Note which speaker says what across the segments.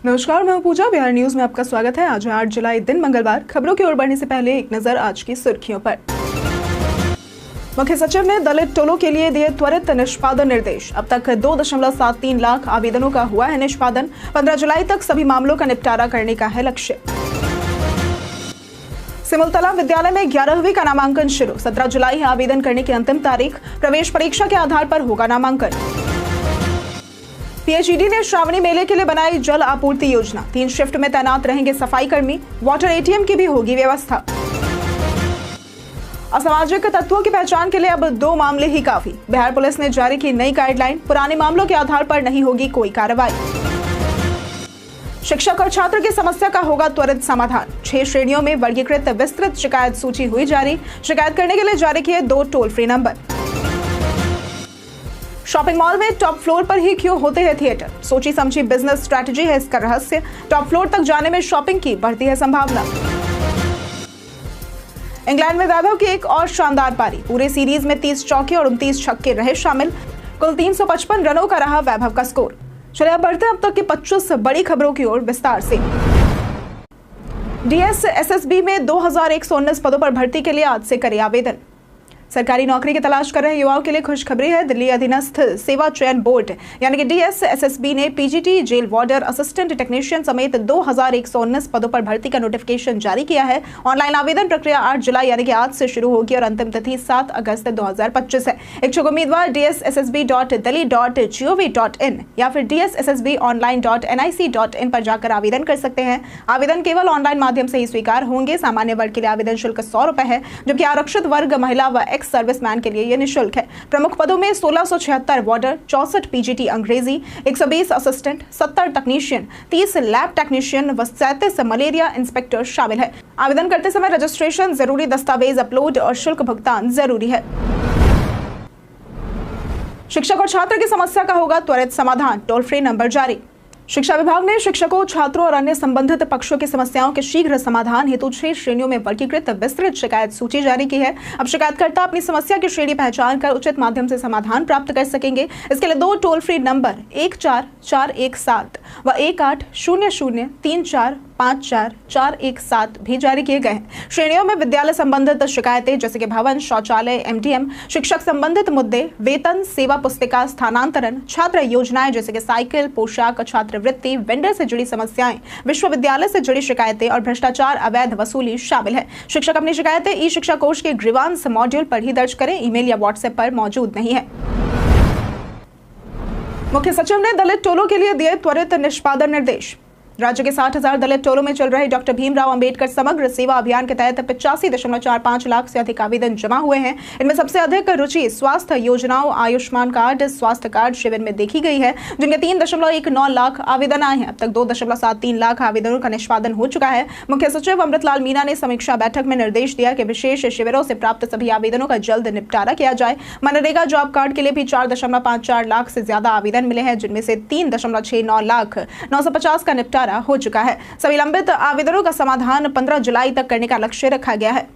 Speaker 1: नमस्कार, मैं हूं पूजा। बिहार न्यूज में आपका स्वागत है। आज 8 जुलाई दिन मंगलवार। खबरों की ओर बढ़ने से पहले एक नजर आज की सुर्खियों पर। मुख्य सचिव ने दलित टोलों के लिए दिए त्वरित निष्पादन निर्देश। अब तक 2.73 लाख आवेदनों का हुआ है निष्पादन। 15 जुलाई तक सभी मामलों का निपटारा करने का है लक्ष्य। सिमुलतला विद्यालय में 11वीं का नामांकन शुरू। 17 जुलाई है आवेदन करने की अंतिम तारीख। प्रवेश परीक्षा के आधार पर होगा नामांकन। पीएचईडी ने श्रावणी मेले के लिए बनाई जल आपूर्ति योजना। 3 शिफ्ट में तैनात रहेंगे सफाई कर्मी। वाटर एटीएम की भी होगी व्यवस्था। असामाजिक तत्वों की पहचान के लिए अब 2 मामले ही काफी। बिहार पुलिस ने जारी की नई गाइडलाइन। पुराने मामलों के आधार पर नहीं होगी कोई कार्रवाई। शिक्षक और छात्र की समस्या का होगा त्वरित समाधान। 6 श्रेणियों में वर्गीकृत विस्तृत शिकायत सूची हुई जारी। शिकायत करने के लिए जारी किए 2 toll free number. Shopping mall में टॉप फ्लोर पर ही क्यों होते हैं थिएटर? सोची समझी बिजनेस स्ट्रैटेजी है इसका रहस्य। टॉप फ्लोर तक जाने में शॉपिंग की बढ़ती है संभावना। इंग्लैंड में वैभव की एक और शानदार पारी। पूरे सीरीज में 30 चौके और 29 छक्के रहे शामिल। कुल 355 रनों का रहा वैभव का स्कोर। चलिए अब बढ़ते हैं अब तक की 25 बड़ी खबरों की ओर विस्तार से। डीएसएसएसबी में 2119 पदों पर भर्ती के लिए आज से करें आवेदन। सरकारी नौकरी की तलाश कर रहे युवाओं के लिए खुशखबरी है। दिल्ली अधीनस्थ सेवा चयन बोर्ड यानी कि डीएसएसएसबी ने PGT, jail warder, assistant technician समेत 2119 पदों पर भर्ती का नोटिफिकेशन जारी किया है। ऑनलाइन आवेदन प्रक्रिया 8 जुलाई यानी कि आज से शुरू होगी और अंतिम तिथि 7 अगस्त 2025 है। इच्छुक उम्मीदवार dssb.delhi.gov.in या फिर dssbonline.nic.in पर जाकर आवेदन कर सकते हैं। आवेदन केवल ऑनलाइन माध्यम से ही स्वीकार होंगे। सामान्य वर्ग के लिए आवेदन शुल्क 100 रुपए है, जबकि आरक्षित वर्ग, महिला व एक्स सर्विसमैन के लिए यह निःशुल्क है। प्रमुख पदों में 1676 वार्डर, 64 पीजीटी अंग्रेजी, 120 असिस्टेंट, 70 टेक्नीशियन, 30 लैब टेक्नीशियन व 37 मलेरिया इंस्पेक्टर शामिल है। आवेदन करते समय रजिस्ट्रेशन, जरूरी दस्तावेज अपलोड और शुल्क भुगतान जरूरी है। शिक्षक और छात्र की समस्या का होगा त्वरित समाधान। टोल फ्री नंबर जारी। शिक्षा विभाग ने शिक्षकों, छात्रों और अन्य संबंधित पक्षों की समस्याओं के शीघ्र समाधान हेतु 6 श्रेणियों में वर्गीकृत विस्तृत शिकायत सूची जारी की है। अब शिकायतकर्ता अपनी समस्या की श्रेणी पहचान कर उचित माध्यम से समाधान प्राप्त कर सकेंगे। इसके लिए 2 टोल फ्री नंबर 14417 व 1800345417 भी जारी किए गए हैं। श्रेणियों में विद्यालय संबंधित शिकायतें जैसे कि भवन, शौचालय, एमडीएम, शिक्षक संबंधित मुद्दे, वेतन, सेवा पुस्तिका, स्थानांतरण, छात्र योजनाएं जैसे कि साइकिल, पोशाक, छात्रवृत्ति, वेंडर से जुड़ी समस्याएं, विश्वविद्यालय से जुड़ी शिकायतें और भ्रष्टाचार, अवैध वसूली शामिल है। शिक्षक अपनी शिकायतें ई शिक्षा कोष के ग्रीवांस मॉड्यूल पर ही दर्ज करें। ईमेल या व्हाट्सएप पर मौजूद नहीं है। मुख्य सचिव ने दलित टोलों के लिए दिए त्वरित निष्पादन निर्देश। राज्य के 60,000 दलित टोलों में चल रहे डॉक्टर भीमराव अंबेडकर समग्र सेवा अभियान के तहत 85.45 लाख से अधिक आवेदन जमा हुए हैं। इनमें सबसे अधिक रुचि स्वास्थ्य योजनाओं, आयुष्मान कार्ड, स्वास्थ्य कार्ड शिविर में देखी गई है, जिनके 3.19 लाख आवेदन आए हैं। अब तक 2.73 लाख आवेदनों का निष्पादन हो चुका है। मुख्य सचिव अमृतलाल मीना ने समीक्षा बैठक में निर्देश दिया कि विशेष शिविरों से प्राप्त सभी आवेदनों का जल्द निपटारा किया जाए। मनरेगा जॉब कार्ड के लिए भी 4.54 लाख से ज्यादा आवेदन मिले हैं, जिनमें से 3.69 लाख 950 का निपटारा हो चुका है। सभी लंबित आवेदनों का समाधान 15 जुलाई तक करने का लक्ष्य रखा गया है।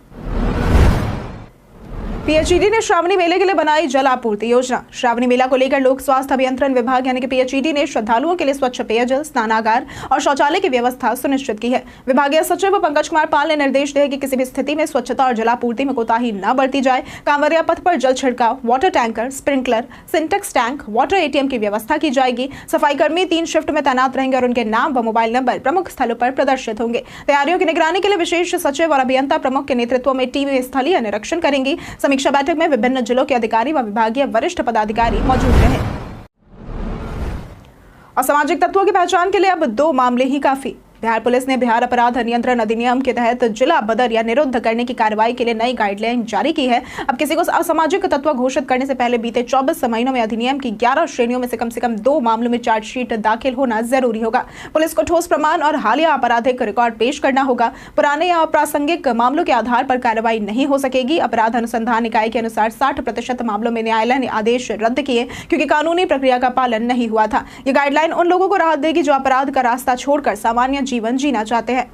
Speaker 1: पीएचईडी ने श्रावणी मेले के लिए बनाई जल आपूर्ति योजना। श्रावणी मेला को लेकर लोक स्वास्थ्य अभियंत्रण विभाग यानी कि पीएचईडी ने श्रद्धालुओं के लिए स्वच्छ पेयजल, स्नानागार और शौचालय की व्यवस्था सुनिश्चित की है। विभागीय सचिव पंकज कुमार पाल ने निर्देश दिए कि किसी भी स्थिति में स्वच्छता और जलापूर्ति में कोताही न बरती जाए। कांवरिया पथ पर जल छिड़काव, water tanker, sprinkler, Sintex tank, water ATM की व्यवस्था की जाएगी। सफाई कर्मी 3 शिफ्ट में तैनात रहेंगे और उनके नाम व मोबाइल नंबर प्रमुख स्थलों पर प्रदर्शित होंगे। तैयारियों की निगरानी के लिए विशेष सचिव और अभियंता प्रमुख के नेतृत्व में टीम स्थलीय निरीक्षण करेंगी। समीक्षा बैठक में विभिन्न जिलों के अधिकारी व विभागीय वरिष्ठ पदाधिकारी मौजूद रहे। असामाजिक तत्वों की पहचान के लिए अब 2 मामले ही काफी। बिहार पुलिस ने बिहार अपराध नियंत्रण अधिनियम के तहत जिला बदर या निरुद्ध करने की कार्रवाई के लिए नई गाइडलाइन जारी की है। अब किसी को असामाजिक तत्व घोषित करने से पहले बीते 24 महीनों में अधिनियम की 11 श्रेणियों में से कम 2 मामलों में चार्जशीट दाखिल होना जरूरी होगा। पुलिस को ठोस प्रमाण और हालिया आपराधिक रिकॉर्ड पेश करना होगा। पुराने या अप्रासंगिक मामलों के आधार पर कार्रवाई नहीं हो सकेगी। अपराध अनुसंधान इकाई के अनुसार 60% मामलों में न्यायालय ने आदेश रद्द किए क्योंकि कानूनी प्रक्रिया का पालन नहीं हुआ था। ये गाइडलाइन उन लोगों को राहत देगी जो अपराध का रास्ता छोड़कर सामान्य जीवन जीना चाहते हैं।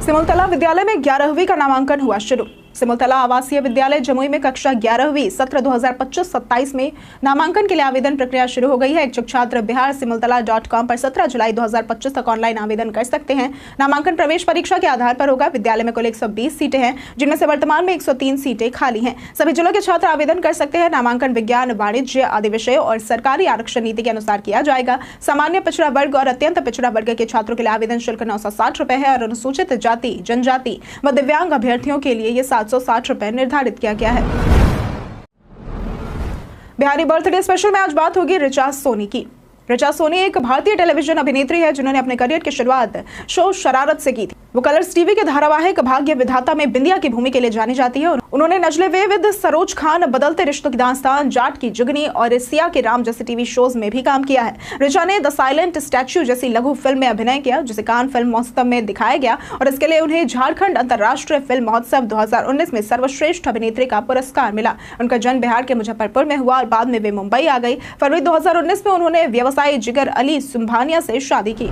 Speaker 1: सिमुलतला विद्यालय में 11वीं का नामांकन हुआ शुरू। सिमुलतला आवासीय विद्यालय जमुई में कक्षा 11वीं सत्र 2025-27 में नामांकन के लिए आवेदन प्रक्रिया शुरू हो गई है। इच्छुक छात्र biharsimultala.com पर 17 जुलाई 2025 तक ऑनलाइन आवेदन कर सकते हैं। नामांकन प्रवेश परीक्षा के आधार पर होगा। विद्यालय में कुल 120 सीटें हैं, जिनमें से वर्तमान में 103 सीटें खाली हैं। सभी जिलों के छात्र आवेदन कर सकते हैं। नामांकन विज्ञान, वाणिज्य आदि विषयों और सरकारी आरक्षण नीति के अनुसार किया जाएगा। सामान्य पिछड़ा वर्ग और अत्यंत पिछड़ा वर्ग के छात्रों के लिए आवेदन शुल्क 960 रुपए है और अनुसूचित जाति, जनजाति व दिव्यांग अभ्यर्थियों के लिए ये 760 रुपए निर्धारित किया गया है। बिहारी बर्थडे स्पेशल में आज बात होगी ऋचा सोनी की। ऋचा सोनी एक भारतीय टेलीविजन अभिनेत्री है जिन्होंने अपने करियर की शुरुआत शो शरारत से की थी। वो कलर्स टीवी के धारावाहिक भाग्य विधाता में बिंदिया की भूमिका के लिए जानी जाती है और उन्होंने नजले वे विद सरोज खान, बदलते रिश्तों की दास्तान, जाट की जुगनी और सिया के राम जैसे टीवी शोज में भी काम किया है। ऋचा ने द साइलेंट स्टैच्यू जैसी लघु फिल्म में अभिनय किया, जिसे कान फिल्म महोत्सव में दिखाया गया और इसके लिए उन्हें झारखंड अंतर्राष्ट्रीय फिल्म महोत्सव 2019 में सर्वश्रेष्ठ अभिनेत्री का पुरस्कार मिला। उनका जन्म बिहार के मुजफ्फरपुर में हुआ और बाद में वे मुंबई आ गई। फरवरी 2019 में उन्होंने व्यवसायी जिगर अली सुम्भानिया से शादी की।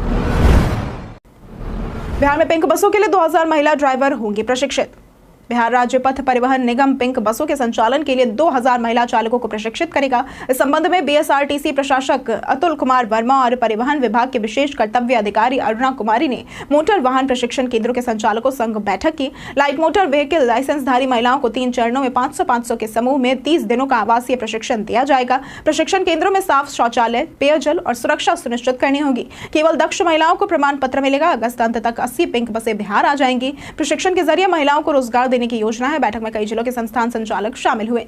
Speaker 1: बिहार में पिंक बसों के लिए 2000 महिला ड्राइवर होंगी प्रशिक्षित। बिहार राज्य पथ परिवहन निगम पिंक बसों के संचालन के लिए 2000 महिला चालकों को प्रशिक्षित करेगा। इस संबंध में बीएसआरटीसी प्रशासक अतुल कुमार वर्मा और परिवहन विभाग के विशेष कर्तव्य अधिकारी अरुणा कुमारी ने मोटर वाहन प्रशिक्षण केंद्रों के संचालकों संग बैठक की। लाइट मोटर व्हीकल लाइसेंसधारी महिलाओं को 3 चरणों में 500-500 के समूह में 30 दिनों का आवासीय प्रशिक्षण दिया जाएगा। प्रशिक्षण केंद्रों में साफ शौचालय, पेयजल और सुरक्षा सुनिश्चित करनी होगी। केवल दक्ष महिलाओं को प्रमाण पत्र मिलेगा। अगस्त अंत तक 80 पिंक बसें बिहार आ जाएंगी। प्रशिक्षण के जरिए महिलाओं को रोजगार देने की योजना है। बैठक में कई जिलों के संस्थान संचालक शामिल हुए।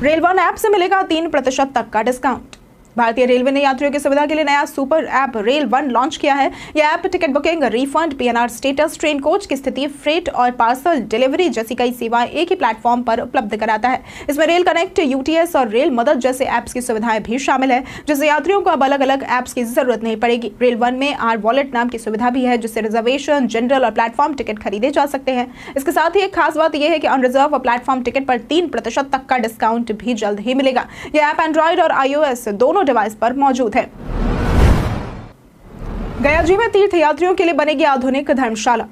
Speaker 1: रेल वन ऐप से मिलेगा 3% तक का डिस्काउंट। भारतीय रेलवे ने यात्रियों की सुविधा के लिए नया super app rail one launch किया है। यह app ticket booking, refund, PNR status, train coach की स्थिति, फ्रेट और पार्सल डिलीवरी जैसी कई सेवाएं एक ही प्लेटफॉर्म पर उपलब्ध कराता है। इसमें रेल कनेक्ट, यूटीएस और रेल मदद जैसे ऐप्स की सुविधाएं भी शामिल है, जिससे यात्रियों को अब अलग अलग ऐप्स की जरूरत नहीं पड़ेगी। रेल वन में आर वॉलेट नाम की सुविधा भी है, जिससे रिजर्वेशन, जनरल और प्लेटफॉर्म टिकट खरीदे जा सकते हैं। इसके साथ ही एक खास बात यह है कि अनरिजर्व और प्लेटफॉर्म टिकट पर 3% तक का डिस्काउंट भी जल्द ही मिलेगा। यह ऐप एंड्रॉइड और iOS दोनों डिवाइस पर मौजूद है। गया जी में तीर्थयात्रियों के लिए बनेगी आधुनिक धर्मशाला।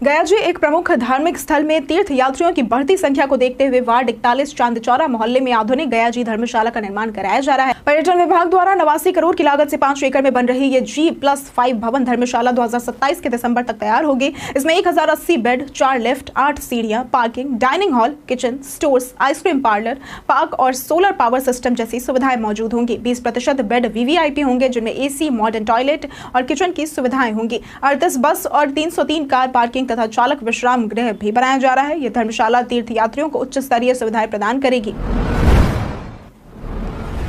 Speaker 1: गया जी एक प्रमुख धार्मिक स्थल में तीर्थ यात्रियों की बढ़ती संख्या को देखते हुए वार्ड 41 चांदचौरा मोहल्ले में आधुनिक गया जी धर्मशाला का निर्माण कराया जा रहा है। पर्यटन विभाग द्वारा 89 करोड़ की लागत से 5 एकड़ में बन रही ये G+5 भवन धर्मशाला 2027 के दिसंबर तक तैयार होगी। इसमें 1080 बेड, 4 लिफ्ट, 8 सीढ़ियां, parking, dining hall, kitchen, stores, ice cream parlour, park और सोलर पावर सिस्टम जैसी सुविधाएं मौजूद होंगी। 20% बेड VVIP होंगे, जिनमें AC, मॉडर्न टॉयलेट और किचन की सुविधाएं होंगी। 38 बस और 303 कार पार्किंग तथा चालक विश्राम गृह भी बनाया जा रहा है। यह धर्मशाला तीर्थ यात्रियों को उच्च स्तरीय सुविधाएं प्रदान करेगी।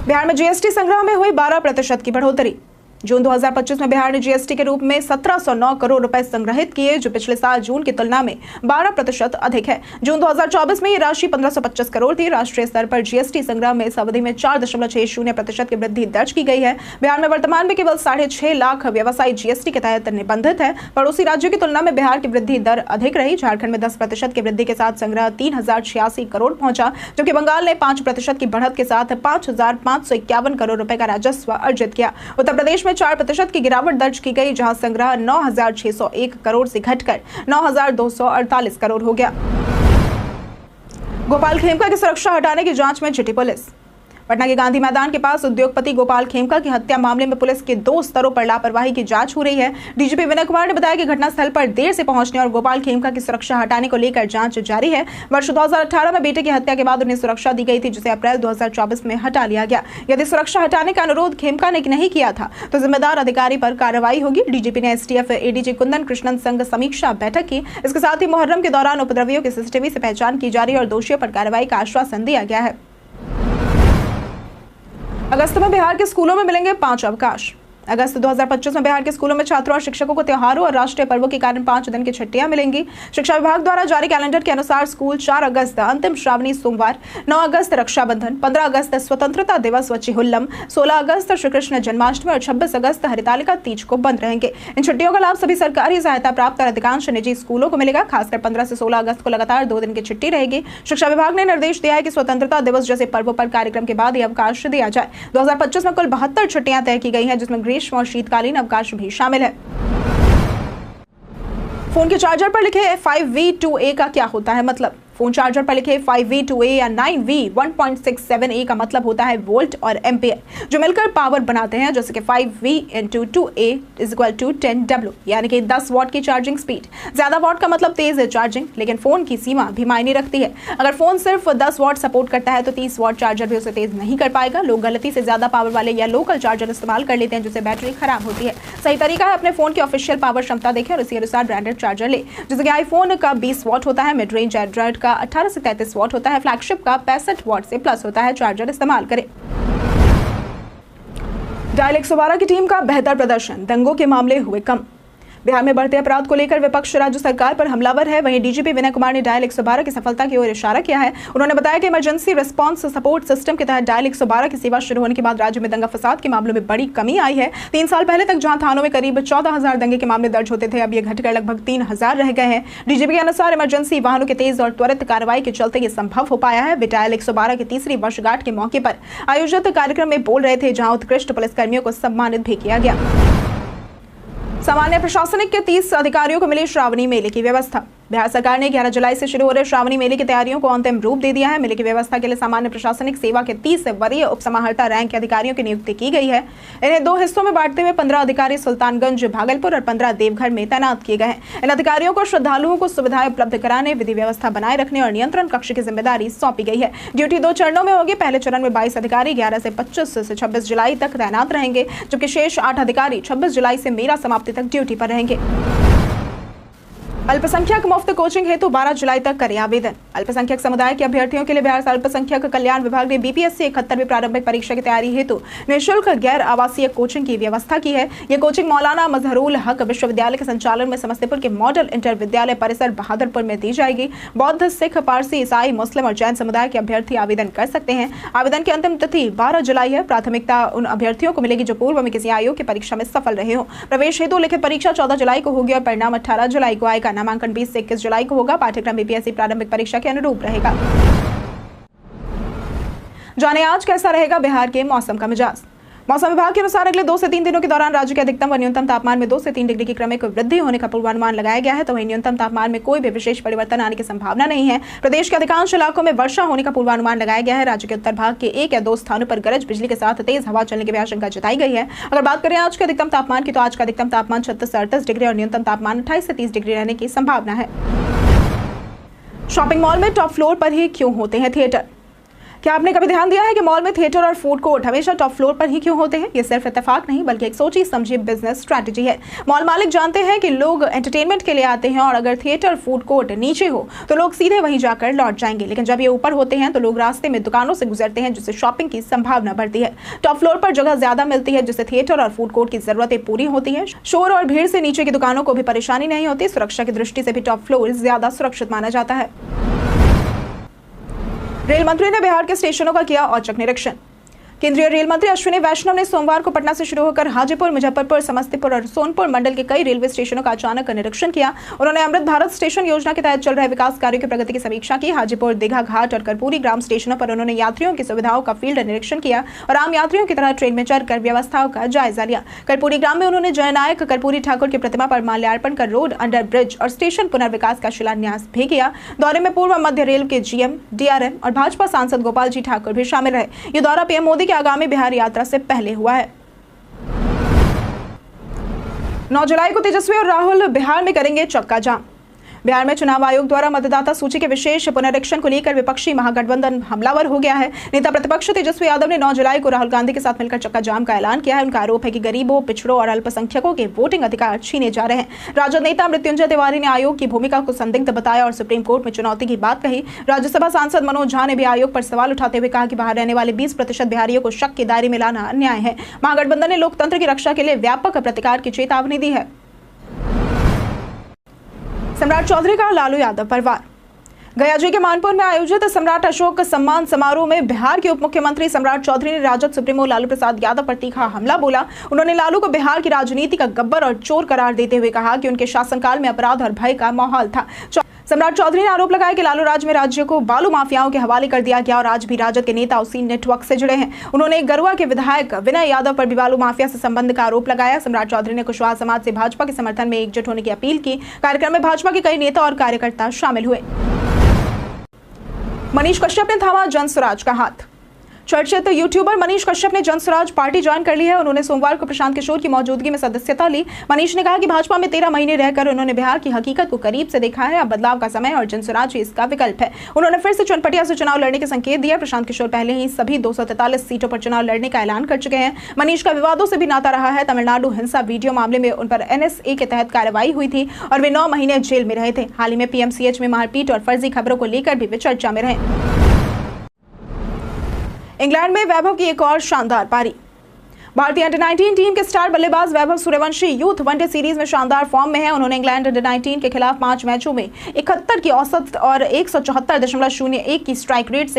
Speaker 1: बिहार में जीएसटी संग्रह में हुई 12% की बढ़ोतरी। जून 2025 में बिहार ने जीएसटी के रूप में 1709 करोड़ रुपए संग्रहित किए, जो पिछले साल जून की तुलना में 12% अधिक है। जून 2024 में ये राशि 1525 करोड़ थी। राष्ट्रीय स्तर पर जीएसटी संग्रह में इस अवधि में 4.60% की वृद्धि दर्ज की गई है। बिहार में वर्तमान में केवल 6.5 लाख व्यवसायी जीएसटी के तहत निबंधित है। पड़ोसी राज्यों की तुलना में बिहार की वृद्धि दर अधिक रही। झारखंड में 10% की वृद्धि के साथ संग्रह 3086 करोड़ पहुंचा, जबकि बंगाल ने 5% की बढ़त के साथ 5551 करोड़ रुपए का राजस्व अर्जित किया। उत्तर प्रदेश 4% की गिरावट दर्ज की गई, जहां संग्रह 9601 करोड़ से घटकर 9248 करोड़ हो गया। गोपाल खेमका की सुरक्षा हटाने की जांच में जुटी पुलिस। पटना के गांधी मैदान के पास उद्योगपति गोपाल खेमका की हत्या मामले में पुलिस के 2 स्तरों पर लापरवाही की जांच हो रही है। डीजीपी विनय कुमार ने बताया कि घटनास्थल पर देर से पहुंचने और गोपाल खेमका की सुरक्षा हटाने को लेकर जांच जारी है। वर्ष 2018 में बेटे की हत्या के बाद उन्हें सुरक्षा दी गई थी, जिसे अप्रैल 2024 में हटा लिया गया। यदि सुरक्षा हटाने का अनुरोध खेमका ने नहीं किया था तो जिम्मेदार अधिकारी पर कार्रवाई होगी। डीजीपी ने एसटीएफ एडीजी कुंदन कृष्णन संग समीक्षा बैठक की। इसके साथ ही मुहर्रम के दौरान उपद्रवियों की सीसीटीवी से पहचान की जा रही है और दोषियों पर कार्रवाई का आश्वासन दिया गया है। अगस्त में बिहार के स्कूलों में मिलेंगे 5 अवकाश। अगस्त 2025 में बिहार के स्कूलों में छात्रों और शिक्षकों को त्योहारों और राष्ट्रीय पर्वों के कारण 5 दिन की छुट्टियां मिलेंगी। शिक्षा विभाग द्वारा जारी कैलेंडर के अनुसार स्कूल 4 अगस्त अंतिम श्रावणी सोमवार, 9 अगस्त रक्षाबंधन, 15 अगस्त स्वतंत्रता दिवस व चिहुल्लम, 16 अगस्त श्री कृष्ण जन्माष्टमी और 26 अगस्त हरितालिका तीज को बंद रहेंगे। इन छुट्टियों का लाभ सभी सरकारी सहायता प्राप्त और अधिकांश निजी स्कूलों को मिलेगा। खासकर 15 से 16 अगस्त को लगातार 2 दिन की छुट्टी रहेगी। शिक्षा विभाग ने निर्देश दिया है कि स्वतंत्रता दिवस जैसे पर्वों पर कार्यक्रम के बाद यह अवकाश दिया जाए। 2025 में कुल 72 छुट्टियां तय की गई हैं, जिसमें ग्रीष्म और शीतकालीन अवकाश भी शामिल है। फोन के चार्जर पर लिखे 5V2A का क्या होता है मतलब? फोन चार्जर पर लिखे 5V2A या 9V1.67A का मतलब होता है वोल्ट और एम्पियर, जो मिलकर पावर बनाते हैं, जैसे कि 5V × 2A = 10W, यानी कि 10 वॉट की चार्जिंग स्पीड। ज्यादा वॉट का मतलब तेज चार्जिंग, लेकिन फोन की सीमा भी मायने रखती है। अगर फोन सिर्फ 10 वॉट सपोर्ट करता है तो 30 वॉट चार्जर भी उसे तेज नहीं कर पाएगा। लोग गलती से ज्यादा पावर वाले या लोकल चार्जर इस्तेमाल कर लेते हैं, जिससे बैटरी खराब होती है। सही तरीका है अपने फोन की ऑफिशियल पावर क्षमता देखें और इसी अनुसार ब्रांडेड चार्जर ले, जैसे कि आईफोन का 20 वॉट होता है, मिड रेंज एंड्रॉइड का 18 से 33 वॉट होता है, फ्लैगशिप का 65 वॉट से प्लस होता है। चार्जर इस्तेमाल करें। डायल 112 की टीम का बेहतर प्रदर्शन, दंगों के मामले हुए कम। बिहार में बढ़ते अपराध को लेकर विपक्ष राज्य सरकार पर हमलावर है। वहीं डीजीपी विनय कुमार ने डायल 112 की सफलता की ओर इशारा किया है। उन्होंने बताया कि इमरजेंसी रिस्पांस सपोर्ट सिस्टम के तहत डायल 112 की सेवा शुरू होने के बाद राज्य में दंगा फसाद के मामलों में बड़ी कमी आई है। 3 साल पहले तक जहां थानों में करीब 14,000 दंगे के मामले दर्ज होते थे, अब ये घटकर लगभग 3,000 रह गए हैं। डीजीपी के अनुसार इमरजेंसी वाहनों के तेज और त्वरित कार्रवाई के चलते ये संभव हो पाया है। वे डायल 112 की 3री वर्षगांठ के मौके पर आयोजित कार्यक्रम में बोल रहे थे, जहां उत्कृष्ट पुलिसकर्मियों को सम्मानित भी किया गया। सामान्य प्रशासनिक के 30 अधिकारियों को मिली श्रावणी मेले की व्यवस्था। बिहार सरकार ने 11 जुलाई से शुरू हो रहे श्रावणी मेले की तैयारियों को अंतिम रूप दे दिया है। मेले की व्यवस्था के लिए सामान्य प्रशासनिक सेवा के 30 वरीय उपसमाहर्ता रैंक के अधिकारियों की नियुक्ति की गई है। इन्हें 2 हिस्सों में बांटते हुए 15 अधिकारी सुल्तानगंज, भागलपुर और 15 देवघर में तैनात किए गए हैं। इन अधिकारियों को श्रद्धालुओं को सुविधाएं उपलब्ध कराने, विधि व्यवस्था बनाए रखने और नियंत्रण कक्ष की जिम्मेदारी सौंपी गई है। ड्यूटी 2 चरणों में होगी। पहले चरण में 22 अधिकारी 11 से 25 से 26 जुलाई तक तैनात रहेंगे, जबकि शेष 8 अधिकारी 26 जुलाई से मेला समाप्ति तक ड्यूटी पर रहेंगे। अल्पसंख्यक मुफ्त कोचिंग हेतु 12 जुलाई तक करें आवेदन। अल्पसंख्यक समुदाय के अभ्यर्थियों के लिए बिहार अल्पसंख्यक कल्याण विभाग ने बीपीएससी 71वीं प्रारंभिक परीक्षा की तैयारी हेतु निःशुल्क गैर आवासीय कोचिंग की व्यवस्था की है। यह कोचिंग मौलाना मजहरुल हक विश्वविद्यालय के संचालन में समस्तीपुर के मॉडल इंटर विद्यालय परिसर बहादुरपुर में दी जाएगी। बौद्ध, सिख, पारसी, ईसाई, मुस्लिम और जैन समुदाय के अभ्यर्थी आवेदन कर सकते हैं। आवेदन की अंतिम तिथि 12 जुलाई है। प्राथमिकता उन अभ्यर्थियों को मिलेगी जो पूर्व में किसी आयोग की परीक्षा में सफल रहे हो। प्रवेश हेतु लिखित परीक्षा 14 जुलाई को होगी और परिणाम 18 जुलाई को आएगा। नामांकन 20 से 21 जुलाई को होगा। पाठ्यक्रम बीपीएससी प्रारंभिक परीक्षा के अनुरूप रहेगा। जाने आज कैसा रहेगा बिहार के मौसम का मिजाज। मौसम विभाग के अनुसार अगले 2 से 3 दिनों के दौरान राज्य के अधिकतम व न्यूनतम तापमान में 2 से 3 डिग्री की क्रमिक वृद्धि होने का पूर्वानुमान लगाया गया है। तो वहीं न्यूनतम तापमान में कोई भी विशेष परिवर्तन आने की संभावना नहीं है। प्रदेश के अधिकांश इलाकों में वर्षा होने का पूर्वानुमान लगाया गया है। राज्य के उत्तर भाग के 1 या 2 स्थानों पर गरज बिजली के साथ तेज हवा चलने की भी आशंका जताई गई है। अगर बात करें आज के अधिकतम तापमान की, तो आज का अधिकतम तापमान 36 से 38 डिग्री और न्यूनतम तापमान 28 से 30 डिग्री रहने की संभावना है। शॉपिंग मॉल में टॉप फ्लोर पर ही क्यों होते हैं थिएटर? क्या आपने कभी ध्यान दिया है कि मॉल में थिएटर और फूड कोर्ट हमेशा टॉप फ्लोर पर ही क्यों होते हैं? ये सिर्फ इत्तेफाक नहीं बल्कि एक सोची समझी बिजनेस स्ट्रैटेजी है। मॉल मालिक जानते हैं कि लोग एंटरटेनमेंट के लिए आते हैं और अगर थिएटर फूड कोर्ट नीचे हो तो लोग सीधे वहीं जाकर लौट जाएंगे, लेकिन जब ये ऊपर होते हैं तो लोग रास्ते में दुकानों से गुजरते हैं, जिससे शॉपिंग की संभावना बढ़ती है। टॉप फ्लोर पर जगह ज्यादा मिलती है, जिससे थिएटर और फूड कोर्ट की जरूरतें पूरी होती है। शोर और भीड़ से नीचे की दुकानों को भी परेशानी नहीं होती। सुरक्षा की दृष्टि से भी टॉप फ्लोर ज्यादा सुरक्षित माना जाता है। रेल मंत्री ने बिहार के स्टेशनों का किया औचक निरीक्षण। केंद्रीय रेल मंत्री अश्विनी वैष्णव ने सोमवार को पटना से शुरू होकर हाजीपुर, मुजफ्फरपुर, समस्तीपुर और सोनपुर मंडल के कई रेलवे स्टेशनों का अचानक निरीक्षण किया। उन्होंने अमृत भारत स्टेशन योजना के तहत चल रहे विकास कार्यों की प्रगति की समीक्षा की। हाजीपुर, दीघा घाट और कर्पूरी ग्राम स्टेशनों पर उन्होंने यात्रियों की सुविधाओं का फील्ड निरीक्षण किया और आम यात्रियों की तरह ट्रेन में चढ़कर व्यवस्थाओं का जायजा लिया। कर्पूरी ग्राम में उन्होंने जननायक कर्पूरी ठाकुर की प्रतिमा पर माल्यार्पण कर रोड, अंडर ब्रिज और स्टेशन पुनर्विकास का शिलान्यास भी किया। दौरे में पूर्व मध्य रेल के जीएम, डीआरएम और भाजपा सांसद गोपाल जी ठाकुर भी शामिल रहे। ये दौरा पीएम मोदी के आगामी बिहार यात्रा से पहले हुआ है। 9 जुलाई को तेजस्वी और राहुल बिहार में करेंगे चक्का जाम। बिहार में चुनाव आयोग द्वारा मतदाता सूची के विशेष पुनरीक्षण को लेकर विपक्षी महागठबंधन हमलावर हो गया है। नेता प्रतिपक्ष तेजस्वी यादव ने 9 जुलाई को राहुल गांधी के साथ मिलकर चक्का जाम का ऐलान किया है। उनका आरोप है कि गरीबों, पिछड़ों और अल्पसंख्यकों के वोटिंग अधिकार छीने जा रहे हैं। राजद नेता मृत्युंजय तिवारी ने आयोग की भूमिका को संदिग्ध बताया और सुप्रीम कोर्ट में चुनौती की बात कही। राज्यसभा सांसद मनोज झा ने भी आयोग पर सवाल उठाते हुए कहा कि बाहर रहने वाले 20% बिहारियों को शक के दायरे में लाना अन्याय है। महागठबंधन ने लोकतंत्र की रक्षा के लिए व्यापक प्रतिकार की चेतावनी दी है। सम्राट चौधरी का लालू यादव पर वार। गया जी के मानपुर में आयोजित सम्राट अशोक सम्मान समारोह में बिहार के उप मुख्यमंत्री सम्राट चौधरी ने राजद सुप्रीमो लालू प्रसाद यादव पर तीखा हमला बोला। उन्होंने लालू को बिहार की राजनीति का गब्बर और चोर करार देते हुए कहा कि उनके शासनकाल में अपराध और भय का माहौल था। सम्राट चौधरी ने आरोप लगाया कि लालू राज में राज्य को बालू माफियाओं के हवाले कर दिया गया और आज भी राजद के नेता उसी नेटवर्क से जुड़े हैं। उन्होंने गरुआ के विधायक विनय यादव पर भी बालू माफिया से संबंध का आरोप लगाया। सम्राट चौधरी ने कुशवाहा समाज से भाजपा के समर्थन में एकजुट होने की अपील की। कार्यक्रम में भाजपा के कई नेता और कार्यकर्ता शामिल हुए। मनीष कश्यप ने थामा जनसुराज का हाथ। चर्चित यूट्यूबर मनीष कश्यप ने जनसुराज पार्टी ज्वाइन कर ली है। उन्होंने सोमवार को प्रशांत किशोर की मौजूदगी में सदस्यता ली। मनीष ने कहा कि भाजपा में 13 महीने रहकर उन्होंने बिहार की हकीकत को करीब से देखा है। अब बदलाव का समय और जनसुराज ही इसका विकल्प है। उन्होंने फिर से चनपटिया से चुनाव लड़ने के संकेत दिया। प्रशांत किशोर पहले ही सभी 243 सीटों पर चुनाव लड़ने का ऐलान कर चुके हैं। मनीष का विवादों से भी नाता रहा है। तमिलनाडु हिंसा वीडियो मामले में उन पर NSA के तहत कार्रवाई हुई थी और वे 9 महीने जेल में रहे थे। हाल ही में PMCH में मारपीट और फर्जी खबरों को लेकर भी वे चर्चा में रहे। इंग्लैंड में वैभव की एक और शानदार पारी। भारतीय अंडर-19 टीम के स्टार बल्लेबाज Vaibhav Suryavanshi youth one day series में शानदार फॉर्म में है। उन्होंने इंग्लैंड अंडर-19 के खिलाफ 5 मैचों में 71 की औसत और 174.01 की स्ट्राइक रेट से